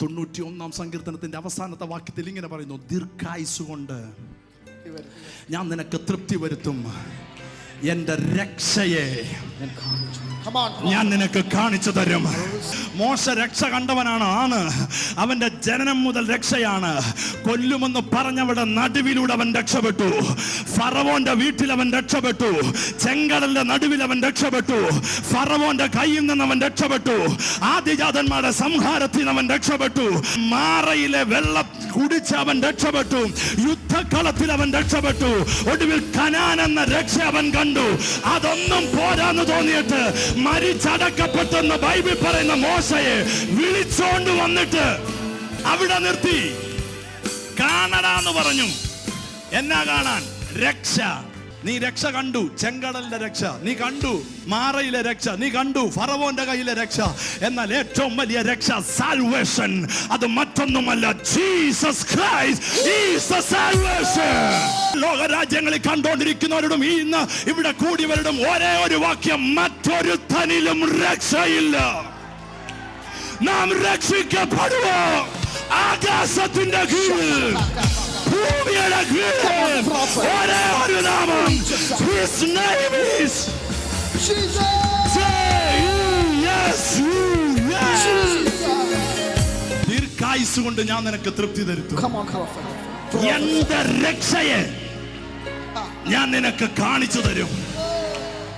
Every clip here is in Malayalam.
91 സങ്കീർത്തനത്തിന്റെ അവസാനത്തെ വാക്യത്തിൽ ഇങ്ങനെ പറയുന്നു, ദീർഘായുസ് കൊണ്ട് ഞാൻ നിനക്ക് തൃപ്തി വരുത്തും, എന്റെ രക്ഷയെ ഞാൻ നിനക്ക് കാണിച്ചു തരും. മോശ രക്ഷ കണ്ടവനാണ്. അവന്റെ ജനനം മുതൽ രക്ഷയാണ്. കൊല്ലുമെന്ന് പറഞ്ഞവരുടെ നടുവിലൂടെ അവൻ രക്ഷപ്പെട്ടു. ഫറവോന്റെ വീട്ടിൽ അവൻ രക്ഷപ്പെട്ടു. ചെങ്കടലിന്റെ നടുവിൽ അവൻ രക്ഷപ്പെട്ടു. ഫറവോന്റെ കയ്യിൽ നിന്ന് അവൻ രക്ഷപ്പെട്ടു. ആദിജാതന്മാരുടെ സംഹാരത്തിൽ അവൻ രക്ഷപ്പെട്ടു. മാറയിലെ വെള്ളം കുടിച്ച് അവൻ രക്ഷപ്പെട്ടു. യുദ്ധക്കളത്തിൽ അവൻ രക്ഷപ്പെട്ടു. ഒടുവിൽ കനാൻ എന്ന രക്ഷ അവൻ കണ്ടു. അതൊന്നും പോരാന്ന് തോന്നിയിട്ട് മരിച്ചടക്കപ്പെട്ടെന്ന് ബൈബിൾ പറയുന്ന മോശയെ വിളിച്ചോണ്ട് വന്നിട്ട് അവിടെ നിർത്തി. കാണടാന്ന് പറഞ്ഞു. എന്നാ കാണാൻ? രക്ഷ. നീ രക്ഷ കണ്ടു. ചെങ്കടലിന്റെ രക്ഷ നീ കണ്ടു. മാറയിലെ രക്ഷ നീ കണ്ടു. ഫറവോന്റെ കയ്യിലെ രക്ഷ. എന്നാൽ ഏറ്റവും വലിയ രക്ഷ സാൽവേഷൻ. അത് മറ്റൊന്നുമല്ല, Jesus Christ is the salvation. ലോകരാജ്യങ്ങളിൽ കണ്ടുകൊണ്ടിരിക്കുന്നവരോടും ഇന്ന് ഇവിടെ കൂടിയവരോടും ഒരേ ഒരു വാക്യം, മറ്റൊരുത്തനിലും രക്ഷയില്ല. നാം രക്ഷിക്കപ്പെടുവോ ആകാശത്തിന്റെ കീഴിൽ, ഭൂമിയുടെ കീഴിൽ ഒരേ ഒരു നാമം. His name is Jesus. Yes. ദീർഘായുസ് കൊണ്ട് ഞാൻ നിനക്ക് തൃപ്തി തരുത്തും. എന്റെ രക്ഷയെ ഞാൻ നിനക്ക് കാണിച്ചു തരും.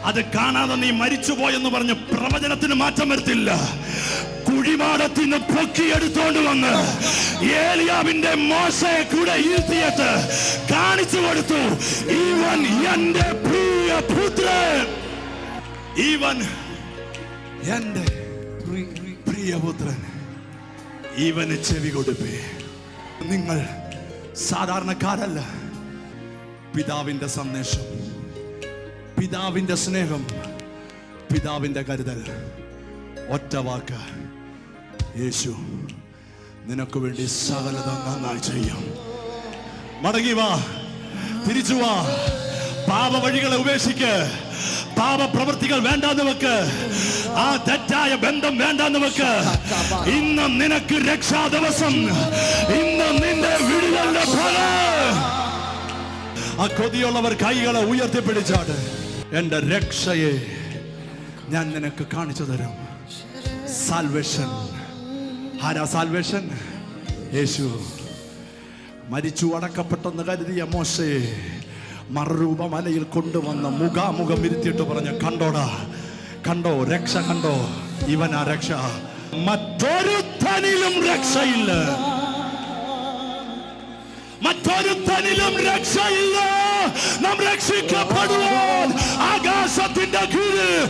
അത് കാണാതെ നീ മരിച്ചുപോയെന്ന് പറഞ്ഞ് പ്രവചനത്തിന് മാറ്റം വരുത്തില്ല. കുഴിമാടത്തിൽ നിന്ന് പൊക്കിയെടുത്തോണ്ട് വന്ന് ഏലിയാവിന്റെ മോശയെ കൂടെ ഇരുത്തിയിട്ട് കാണിച്ചു കൊടുത്തു, ഇവൻ എന്റെ പ്രിയപുത്രൻ, ഇവൻ എന്റെ പ്രിയപുത്രൻ, ഇവന് ചെവി കൊടുപ്പേ. നിങ്ങൾ സാധാരണക്കാരല്ല. പിതാവിന്റെ സന്ദേശം, പിതാവിന്റെ സ്നേഹം, പിതാവിന്റെ കരുതൽ. ഒറ്റ വാക്ക്, യേശു നിനക്ക് വേണ്ടി സകലതും നന്നായി ചെയ്യും. മടങ്ങി വാ, തിരിച്ചു വാ. പാപ വഴികളെ ഉപേക്ഷിക്ക്. പാപ പ്രവൃത്തികൾ വേണ്ടാന്ന് വെക്ക്. ആ തെറ്റായ ബന്ധം വേണ്ടാന്ന് വെക്ക്. ഇന്ന് നിനക്ക് രക്ഷാ ദിവസം. ഇന്ന് നിന്റെ വിടുതലിന്റെ ഫലം. ആ കൊതിയുള്ളവർ കൈകളെ ഉയർത്തിപ്പിടിച്ചാട്. എന്റെ രക്ഷയെ ഞാൻ നിനക്ക് കാണിച്ചു തരും. സാൽവേഷൻ. ആരാ സാൽവേഷൻ? യേശു. മരിച്ചു അടക്കപ്പെട്ടെന്ന് കരുതിയ മോശയെ മറുരൂപമലയിൽ കൊണ്ടുവന്ന് മുഖാമുഖം ഇരുത്തിയിട്ട് പറഞ്ഞു, കണ്ടോടാ, കണ്ടോ, രക്ഷ കണ്ടോ, ഇവനാ രക്ഷ. മറ്റൊരുത്തനിലും രക്ഷയില്ല. മറ്റൊരുത്തനിലും രക്ഷയില്ല. നാം രക്ഷിക്കപ്പെടുവാൻ ആകാശത്തിന്റെ കീഴിൽ,